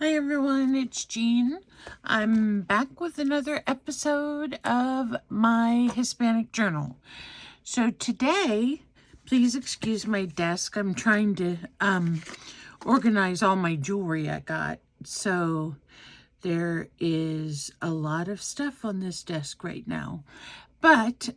Hi everyone, it's Jean. I'm back with another episode of my Hispanic journal. So today, please excuse my desk. I'm trying to organize all my jewelry I got. So there is a lot of stuff on this desk right now. But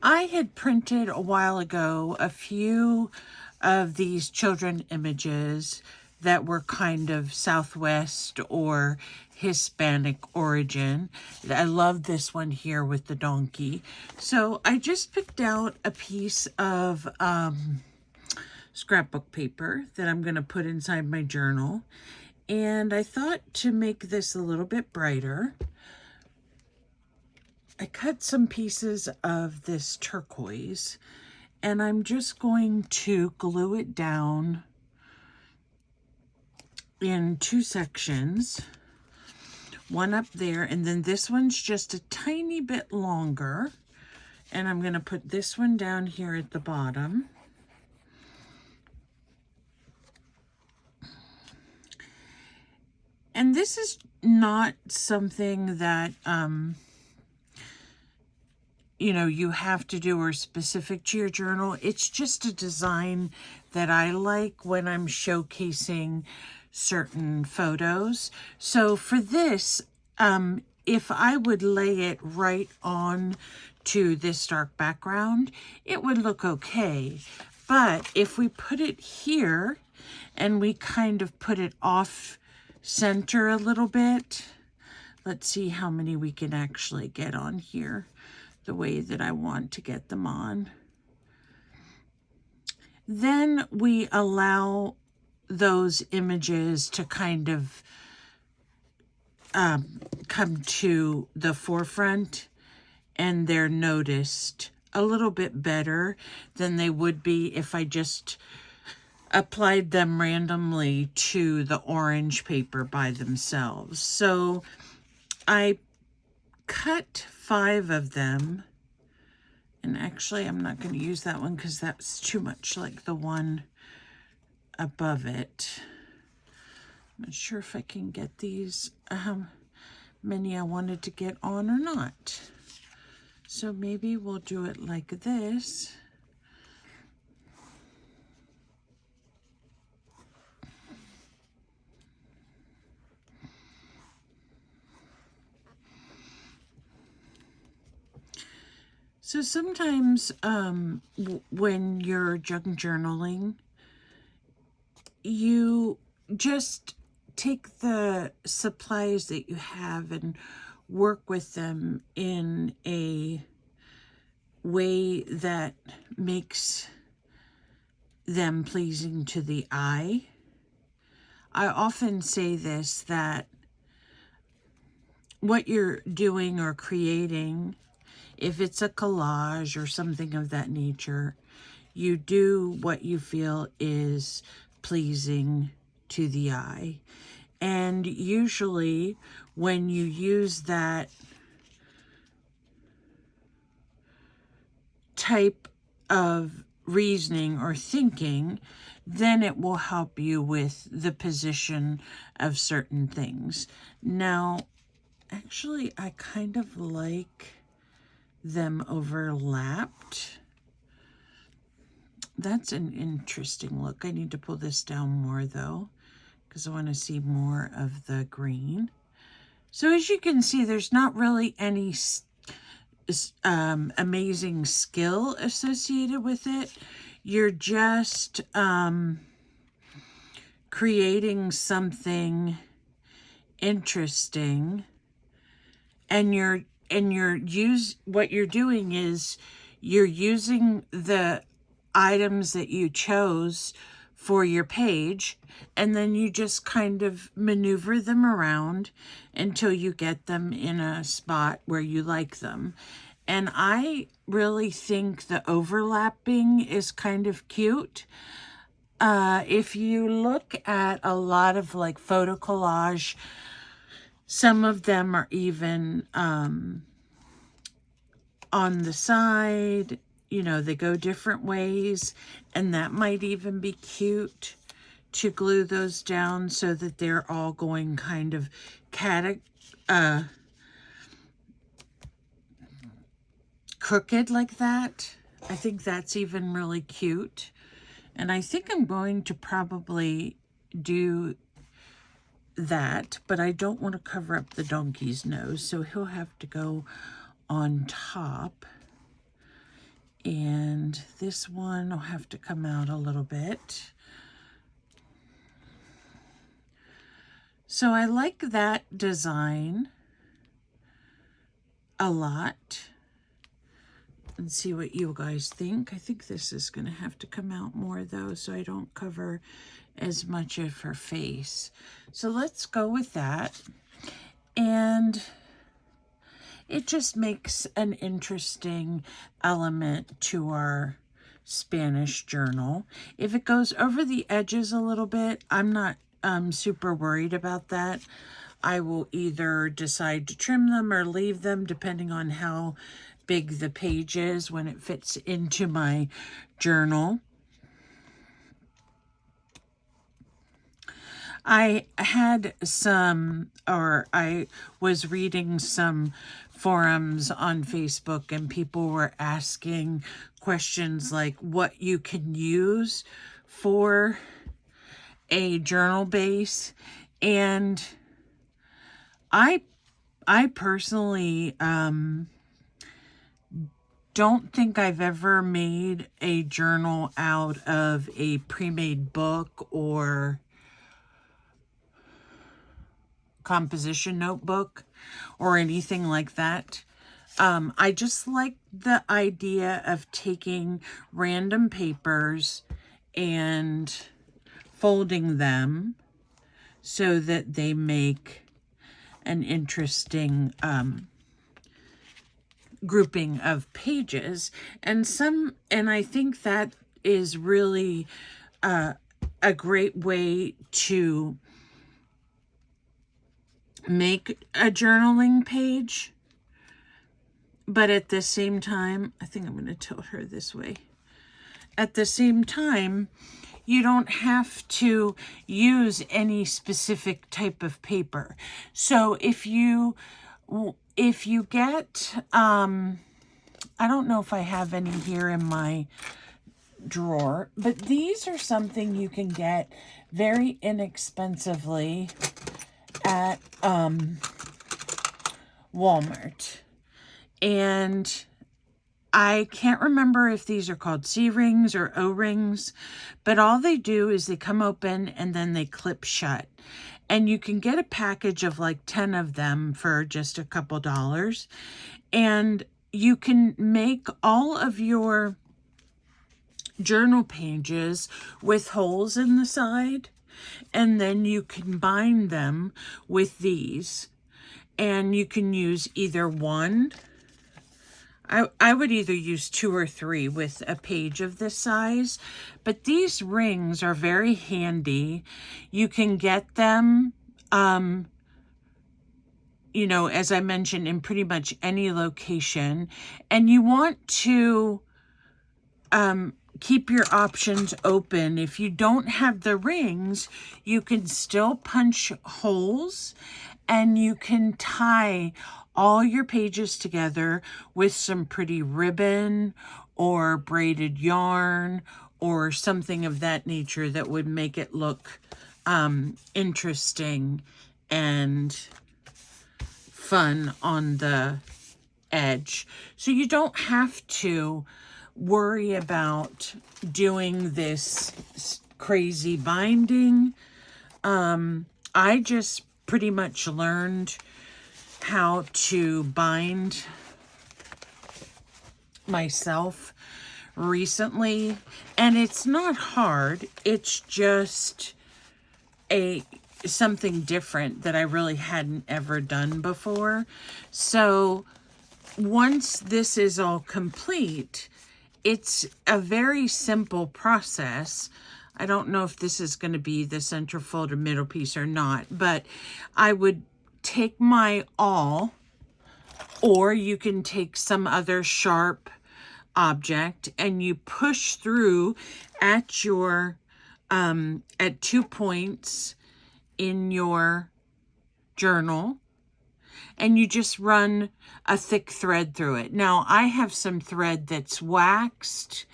I had printed a while ago a few of these children images that were kind of Southwest or Hispanic origin. I love this one here with the donkey. So I just picked out a piece of scrapbook paper that I'm going to put inside my journal. And I thought to make this a little bit brighter, I cut some pieces of this turquoise and I'm just going to glue it down in two sections, one up there, and then this one's just a tiny bit longer, and I'm going to put this one down here at the bottom. And this is not something that you have to do or specific to your journal. It's just a design that I like when I'm showcasing certain photos. So for this, if I would lay it right on to this dark background, it would look okay. But if we put it here and we kind of put it off center a little bit, let's see how many we can actually get on here the way that I want to get them on. Then we allow those images to kind of come to the forefront, and they're noticed a little bit better than they would be if I just applied them randomly to the orange paper by themselves. So I cut 5 of them, and actually I'm not going to use that one because that's too much like the one above it. I'm not sure if I can get these many I wanted to get on or not. So maybe we'll do it like this. So sometimes when you're junk journaling, you just take the supplies that you have and work with them in a way that makes them pleasing to the eye. I often say this, that what you're doing or creating, if it's a collage or something of that nature, you do what you feel is pleasing to the eye. And usually when you use that type of reasoning or thinking, then it will help you with the position of certain things. Now, actually, I kind of like them overlapped. That's an interesting look. I need to pull this down more though, because I want to see more of the green. So as you can see, there's not really any amazing skill associated with it. You're just creating something interesting, and what you're doing is you're using the items that you chose for your page, and then you just kind of maneuver them around until you get them in a spot where you like them. And I really think the overlapping is kind of cute. If you look at a lot of like photo collage, some of them are even on the side, they go different ways, and that might even be cute to glue those down so that they're all going kind of crooked like that. I think that's even really cute. And I think I'm going to probably do that, but I don't want to cover up the donkey's nose, so he'll have to go on top. And this one will have to come out a little bit. So I like that design a lot. And see what you guys think. I think this is going to have to come out more though, so I don't cover as much of her face. So let's go with that. And it just makes an interesting element to our Spanish journal. If it goes over the edges a little bit, I'm not super worried about that. I will either decide to trim them or leave them depending on how big the page is when it fits into my journal. I had some, or I was reading some forums on Facebook, and people were asking questions like what you can use for a journal base. And I personally don't think I've ever made a journal out of a pre-made book or composition notebook or anything like that. I just like the idea of taking random papers and folding them so that they make an interesting grouping of pages. And I think that is really a great way to make a journaling page. But at the same time, I think I'm going to tilt her this way. At the same time, you don't have to use any specific type of paper. So if you get, I don't know if I have any here in my drawer, but these are something you can get very inexpensively at Walmart. And I can't remember if these are called C-rings or O-rings, but all they do is they come open and then they clip shut. And you can get a package of like 10 of them for just a couple dollars. And you can make all of your journal pages with holes in the side. And then you can bind them with these. And you can use either one. I would either use 2 or 3 with a page of this size, but these rings are very handy. You can get them, you know, as I mentioned, in pretty much any location, and you want to keep your options open. If you don't have the rings, you can still punch holes, and you can tie all your pages together with some pretty ribbon or braided yarn or something of that nature that would make it look interesting and fun on the edge. So you don't have to worry about doing this crazy binding. I just pretty much learned how to bind myself recently, and it's not hard. It's just something different that I really hadn't ever done before. So once this is all complete, it's a very simple process. I don't know if this is going to be the centerfold or middle piece or not, but I would take my awl, or you can take some other sharp object, and you push through at your at 2 points in your journal, and you just run a thick thread through it. Now, I have some thread that's waxed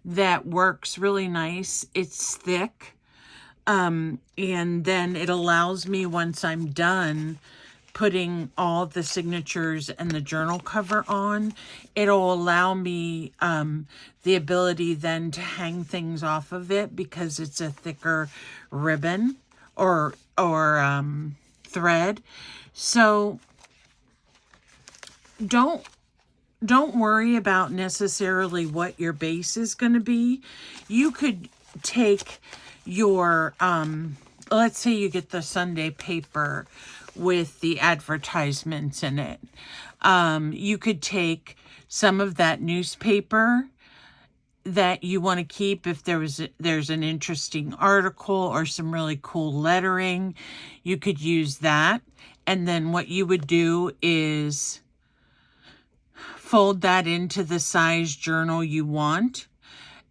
that works really nice. It's thick. And then it allows me, once I'm done putting all the signatures and the journal cover on, it'll allow me the ability then to hang things off of it because it's a thicker ribbon or thread. So don't worry about necessarily what your base is going to be. You could take your, let's say you get the Sunday paper with the advertisements in it. You could take some of that newspaper that you want to keep if there's an interesting article or some really cool lettering. You could use that. And then what you would do is fold that into the size journal you want.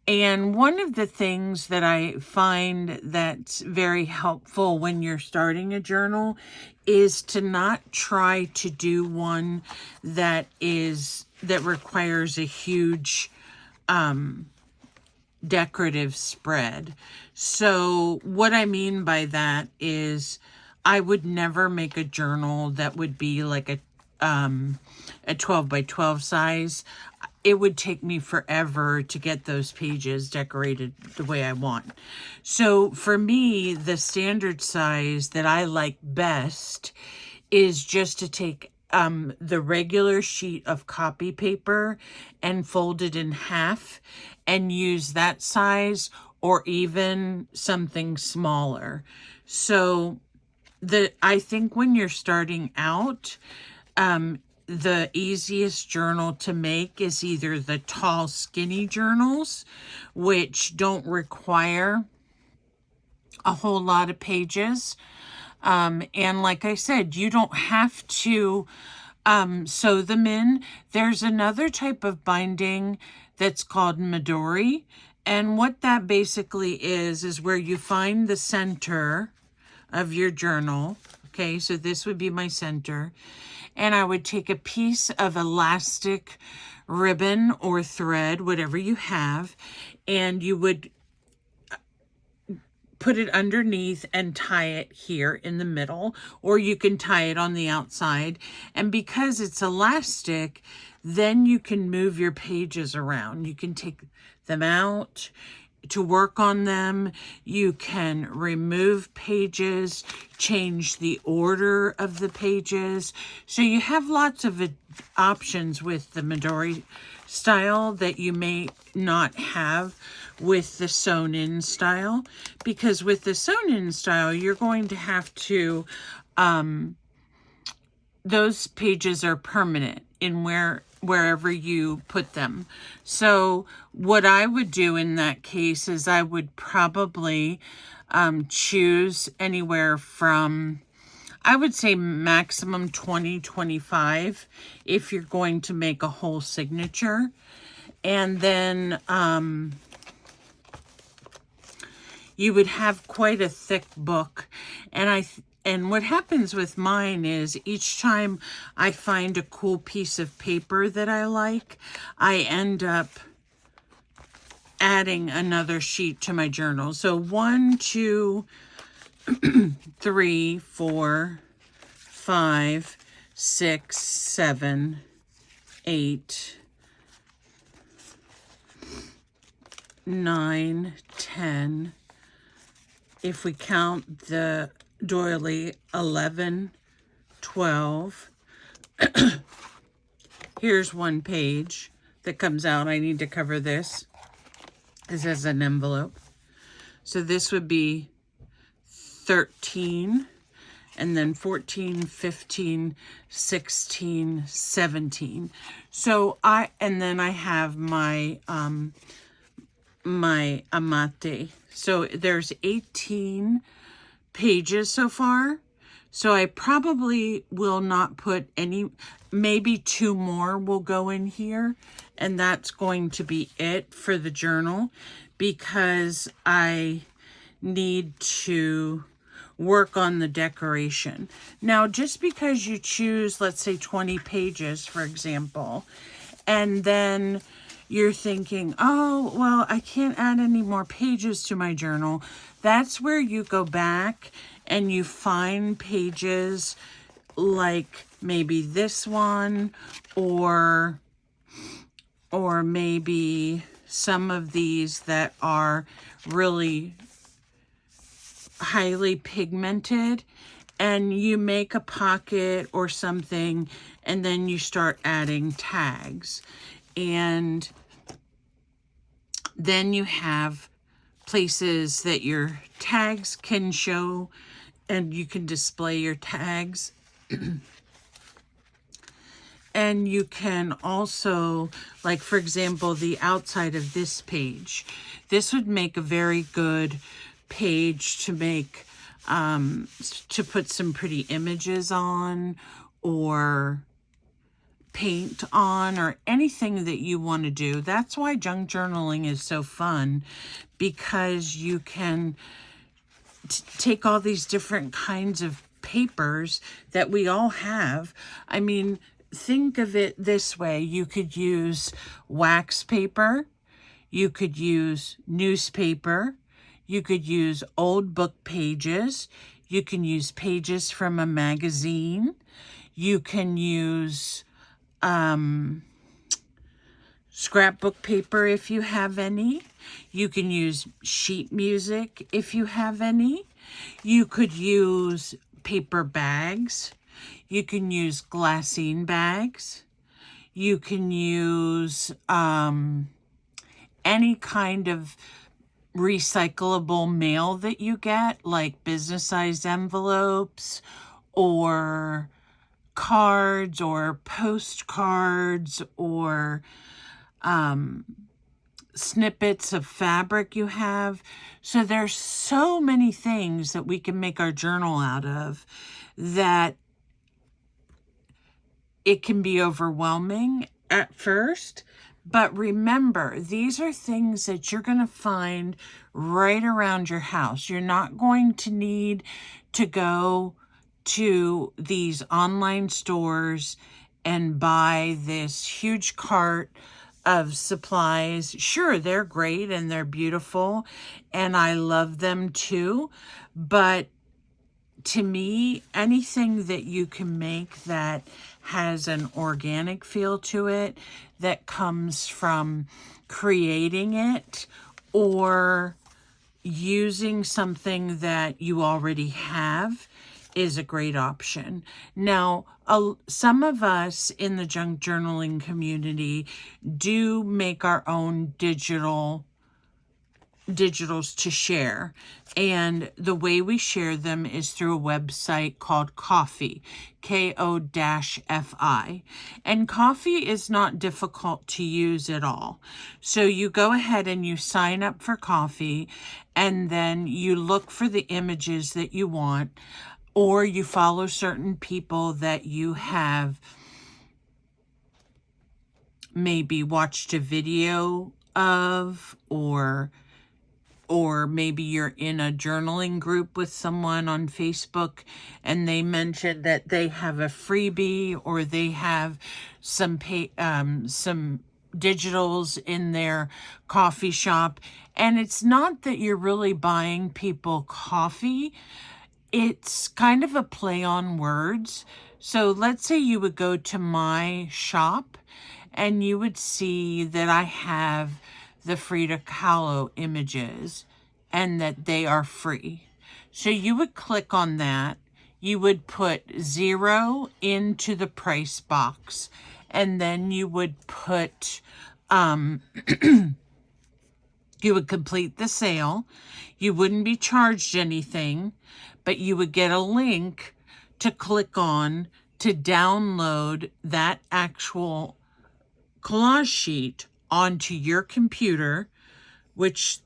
And one of the things that I find that's very helpful when you're starting a journal is to not try to do one that requires a huge decorative spread. So what I mean by that is I would never make a journal that would be like a 12 by 12 size. It would take me forever to get those pages decorated the way I want. So for me, the standard size that I like best is just to take the regular sheet of copy paper and fold it in half and use that size, or even something smaller. So I think when you're starting out, the easiest journal to make is either the tall, skinny journals, which don't require a whole lot of pages. And like I said, you don't have to sew them in. There's another type of binding that's called Midori. And what that basically is where you find the center of your journal. Okay, so this would be my center. And I would take a piece of elastic ribbon or thread, whatever you have, and you would put it underneath and tie it here in the middle, or you can tie it on the outside. And because it's elastic, then you can move your pages around. You can take them out to work on them. You can remove pages, change the order of the pages. So you have lots of options with the Midori style that you may not have with the sewn-in style. Because with the sewn-in style, you're going to have to, those pages are permanent in wherever you put them. So what I would do in that case is I would probably choose anywhere from, I would say maximum 20, 25 if you're going to make a whole signature. And then you would have quite a thick book. And what happens with mine is each time I find a cool piece of paper that I like, I end up adding another sheet to my journal. So 1, 2, 3, 4, 5, 6, 7, 8, 9, 10. If we count the doily, 11, 12. Here's one page that comes out. I need to cover this. This has an envelope. So this would be 13, and then 14, 15, 16, 17. So and then I have my my amate. So there's 18 pages so far. So I probably will not put any, maybe 2 more will go in here, and that's going to be it for the journal, because I need to work on the decoration. Now, just because you choose, let's say 20 pages, for example, and then you're thinking, oh, well, I can't add any more pages to my journal. That's where you go back and you find pages like maybe this one, or maybe some of these that are really highly pigmented, and you make a pocket or something, and then you start adding tags. And then you have places that your tags can show, and you can display your tags. And you can also, like, for example, the outside of this page. This would make a very good page to make, to put some pretty images on, or paint on, or anything that you want to do. That's why junk journaling is so fun, because you can take all these different kinds of papers that we all have. I mean, think of it this way. You could use wax paper, you could use newspaper, you could use old book pages, you can use pages from a magazine, you can use scrapbook paper if you have any, you can use sheet music if you have any, you could use paper bags, you can use glassine bags, you can use any kind of recyclable mail that you get, like business-sized envelopes, or cards, or postcards, or snippets of fabric you have. So there's so many things that we can make our journal out of that it can be overwhelming at first. But remember, these are things that you're going to find right around your house. You're not going to need to go to these online stores and buy this huge cart of supplies. Sure, they're great and they're beautiful, and I love them too. But to me, anything that you can make that has an organic feel to it, that comes from creating it or using something that you already have, is a great option. Now, some of us in the junk journaling community do make our own digitals to share, and the way we share them is through a website called Kofi, Ko-Fi, and Kofi is not difficult to use at all. So you go ahead and you sign up for Kofi, and then you look for the images that you want, or you follow certain people that you have maybe watched a video of, or maybe you're in a journaling group with someone on Facebook and they mentioned that they have a freebie, or they have some digitals in their coffee shop. And it's not that you're really buying people coffee. It's kind of a play on words. So let's say you would go to my shop and you would see that I have the Frida Kahlo images and that they are free. So you would click on that. You would put 0 into the price box, and then you would put, you would complete the sale. You wouldn't be charged anything, but you would get a link to click on to download that actual collage sheet onto your computer, which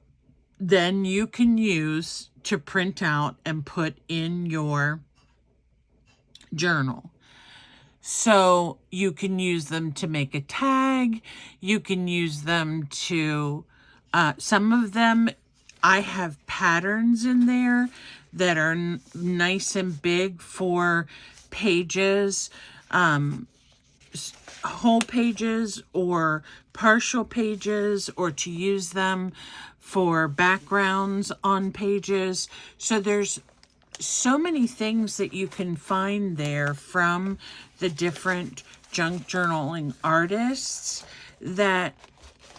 then you can use to print out and put in your journal. So you can use them to make a tag. You can use them to, some of them I have patterns in there that are nice and big for pages, whole pages or partial pages, or to use them for backgrounds on pages. So there's so many things that you can find there from the different junk journaling artists that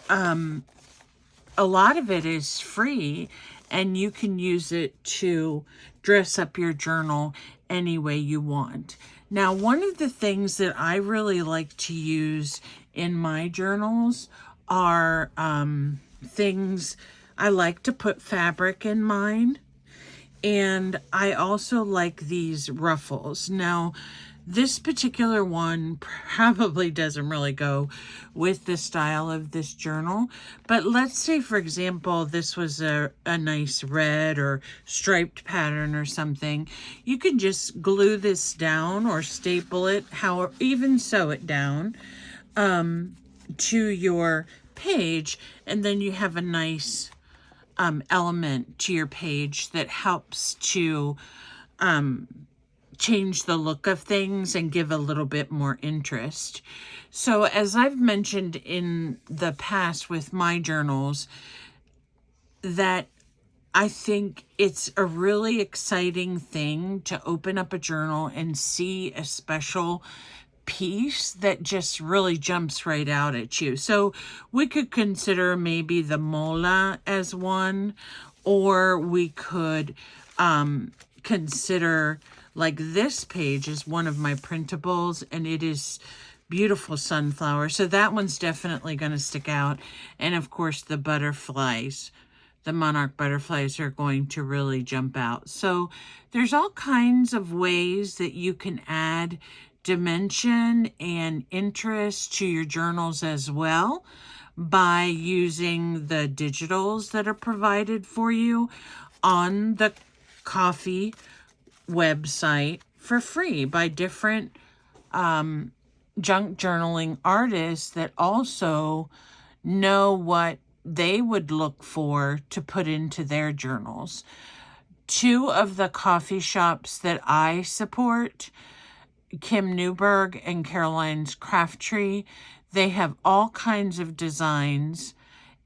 a lot of it is free, and you can use it to dress up your journal any way you want. Now, one of the things that I really like to use in my journals are things. I like to put fabric in mine, and I also like these ruffles. Now, this particular one probably doesn't really go with the style of this journal, but let's say, for example, this was a nice red or striped pattern or something. You can just glue this down or staple it, even sew it down to your page, and then you have a nice element to your page that helps to change the look of things and give a little bit more interest. So as I've mentioned in the past with my journals, that I think it's a really exciting thing to open up a journal and see a special piece that just really jumps right out at you. So we could consider maybe the mola as one, or we could consider, like, this page is one of my printables, and it is beautiful sunflower. So that one's definitely going to stick out. And of course, the butterflies, the monarch butterflies, are going to really jump out. So there's all kinds of ways that you can add dimension and interest to your journals as well by using the digitals that are provided for you on the Kofi website for free by different junk journaling artists that also know what they would look for to put into their journals. Two of the coffee shops that I support, Kim Newberg and Caroline's Craft Tree, they have all kinds of designs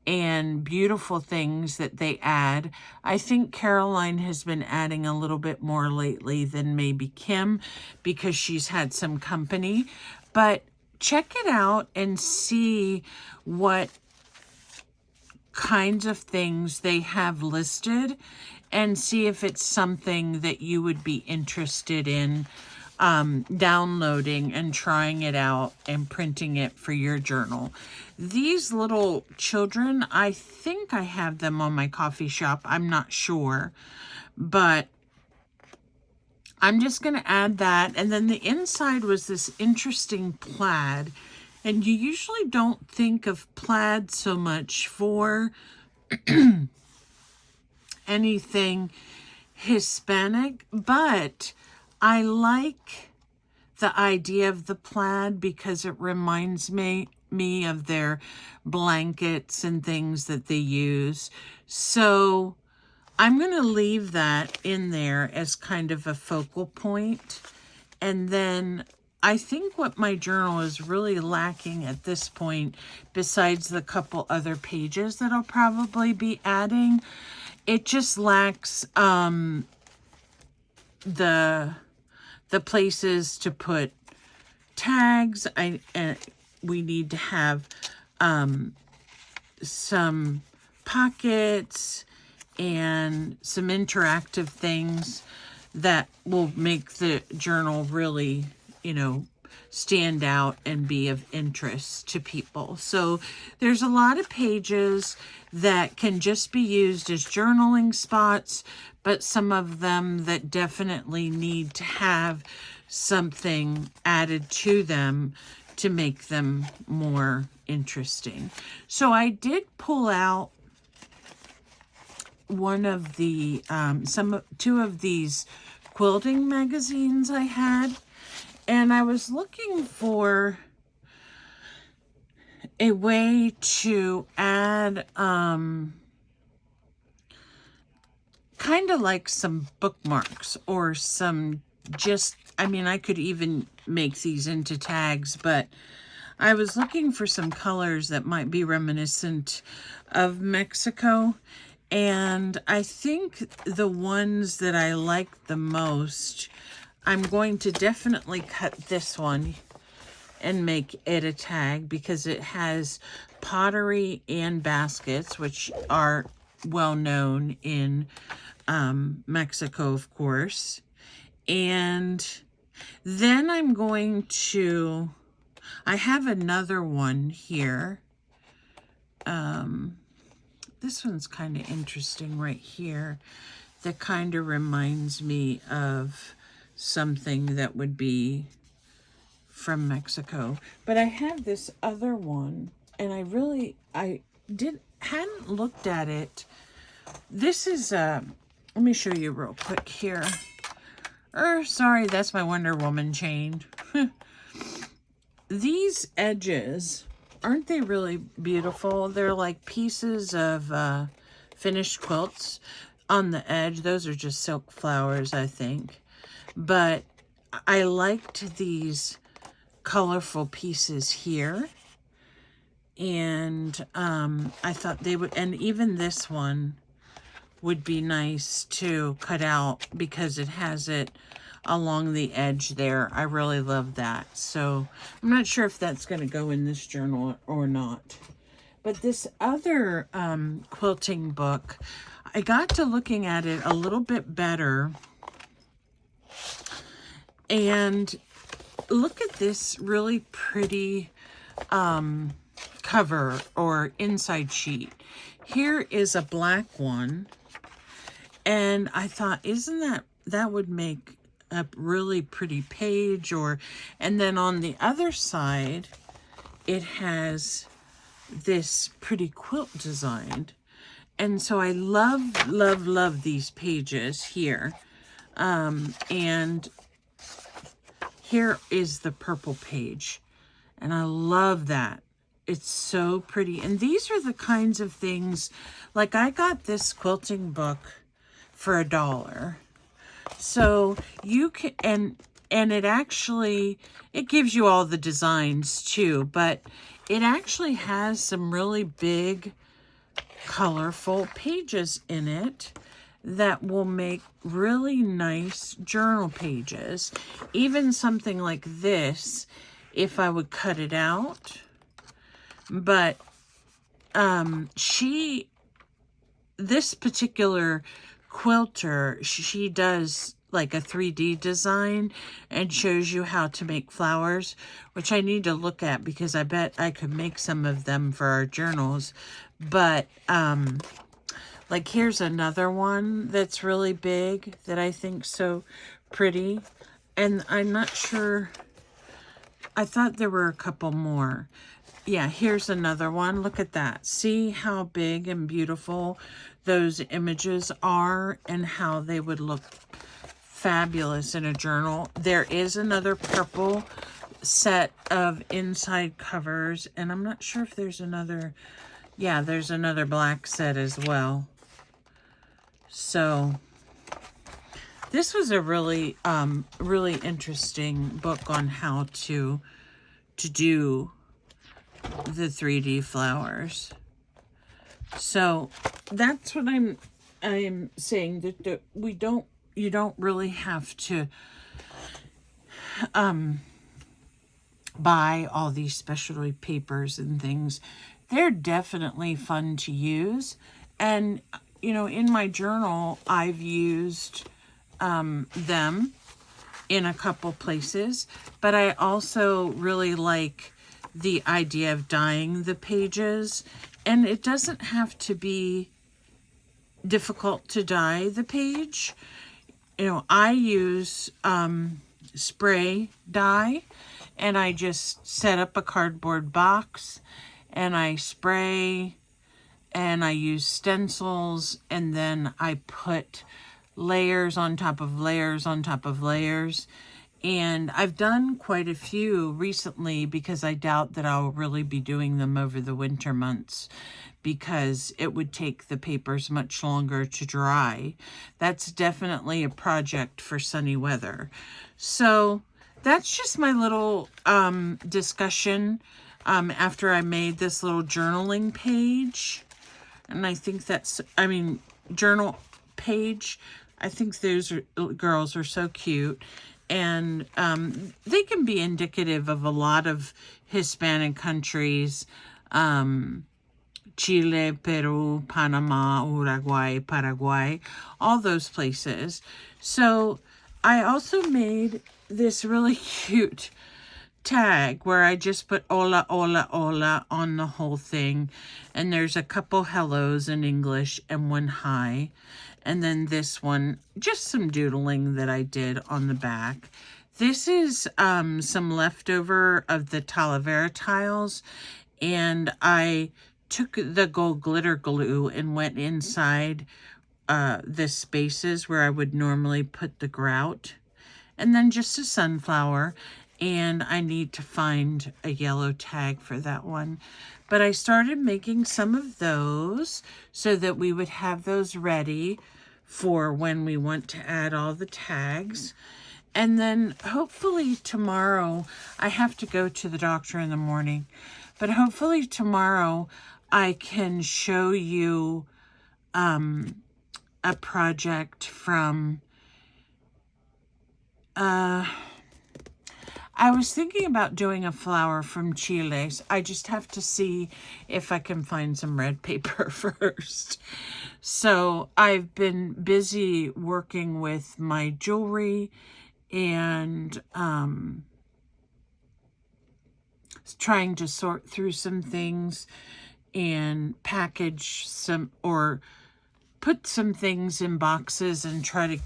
and beautiful things that they add. I think Caroline has been adding a little bit more lately than maybe Kim because she's had some company. But check it out and see what kinds of things they have listed and see if it's something that you would be interested in downloading and trying it out and printing it for your journal. These little children, I think I have them on my coffee shop. I'm not sure, but I'm just going to add that. And then the inside was this interesting plaid. And you usually don't think of plaid so much for anything Hispanic, but I like the idea of the plaid because it reminds me of their blankets and things that they use. So I'm going to leave that in there as kind of a focal point. And then I think what my journal is really lacking at this point, besides the couple other pages that I'll probably be adding, it just lacks the places to put tags. We need to have some pockets and some interactive things that will make the journal really, stand out and be of interest to people. So there's a lot of pages that can just be used as journaling spots, but some of them that definitely need to have something added to them to make them more interesting. So I did pull out one of the two of these quilting magazines I had, and I was looking for a way to add kind of like some bookmarks or some just, I mean, I could even make these into tags, but I was looking for some colors that might be reminiscent of Mexico. And I think the ones that I like the most, I'm going to definitely cut this one and make it a tag because it has pottery and baskets, which are well known in Mexico, of course. And then I'm going to, I have another one here. This one's kind of interesting right here. That kind of reminds me of something that would be from Mexico. But I have this other one, and I hadn't looked at it. This is, let me show you real quick here. Sorry, that's my Wonder Woman chain. These edges, aren't they really beautiful? They're like pieces of finished quilts on the edge. Those are just silk flowers, I think. But I liked these colorful pieces here. And I thought they would, and even this one would be nice to cut out because it has it along the edge there. I really love that. So I'm not sure if that's going to go in this journal or not. But this other quilting book, I got to looking at it a little bit better. And look at this really pretty cover or inside sheet. Here is a black one. And I thought, that would make a really pretty page, and then on the other side, it has this pretty quilt designed. And so I love, love, love these pages here. And here is the purple page. And I love that. It's so pretty. And these are the kinds of things, like I got this quilting book for $1. So you can, and it actually, it gives you all the designs too, but it actually has some really big, colorful pages in it that will make really nice journal pages. Even something like this, if I would cut it out. But this particular quilter, she does like a 3D design and shows you how to make flowers, which I need to look at because I bet I could make some of them for our journals. But like here's another one that's really big that I think so pretty. And I'm not sure, I thought there were a couple more. Yeah, here's another one. Look at that. See how big and beautiful those images are and how they would look fabulous in a journal. There is another purple set of inside covers, and I'm not sure if there's another, yeah, there's another black set as well. So this was a really, really interesting book on how to do the 3D flowers. So that's what I'm saying, that you don't really have to buy all these specialty papers and things. They're definitely fun to use. And, you know, in my journal, I've used them in a couple places, but I also really like the idea of dyeing the pages. And it doesn't have to be difficult to dye the page. You know, I use spray dye, and I just set up a cardboard box and I spray, and I use stencils, and then I put layers on top of layers on top of layers. And I've done quite a few recently because I doubt that I'll really be doing them over the winter months, because it would take the papers much longer to dry. That's definitely a project for sunny weather. So that's just my little discussion after I made this little journaling page. And I think that's, journal page. I think those girls are so cute. And they can be indicative of a lot of Hispanic countries. Chile, Peru, Panama, Uruguay, Paraguay, all those places. So I also made this really cute tag where I just put hola, hola, hola on the whole thing. And there's a couple hellos in English and one hi. And then this one, just some doodling that I did on the back. This is some leftover of the Talavera tiles. And I took the gold glitter glue and went inside the spaces where I would normally put the grout. And then just a sunflower. And I need to find a yellow tag for that one. But I started making some of those so that we would have those ready for when we want to add all the tags. And then hopefully tomorrow, I have to go to the doctor in the morning, but hopefully tomorrow I can show you a project from, I was thinking about doing a flower from Chile. I just have to see if I can find some red paper first. So I've been busy working with my jewelry and trying to sort through some things and package some, or put some things in boxes and try to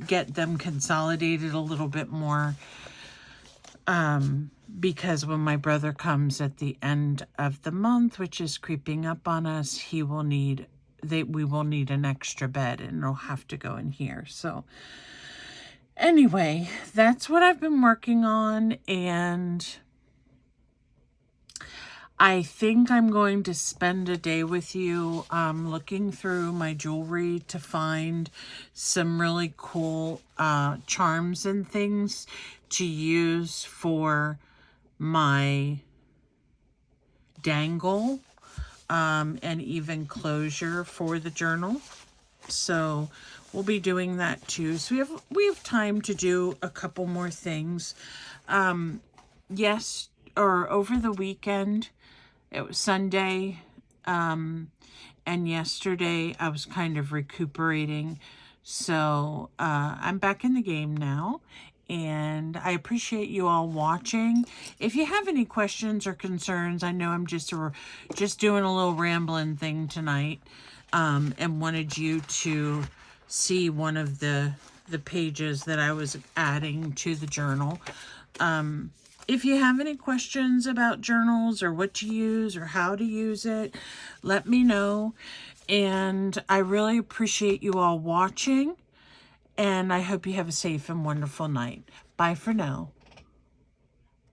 get them consolidated a little bit more. Because when my brother comes at the end of the month, which is creeping up on us, we will need an extra bed and it'll have to go in here. So anyway, that's what I've been working on, and I think I'm going to spend a day with you looking through my jewelry to find some really cool charms and things to use for my dangle and even closure for the journal. So we'll be doing that too. So we have time to do a couple more things. Yes, or over the weekend, it was Sunday, and yesterday I was kind of recuperating. So I'm back in the game now, and I appreciate you all watching. If you have any questions or concerns, I know I'm just doing a little rambling thing tonight, and wanted you to see one of the pages that I was adding to the journal. If you have any questions about journals or what to use or how to use it, let me know. And I really appreciate you all watching. And I hope you have a safe and wonderful night. Bye for now.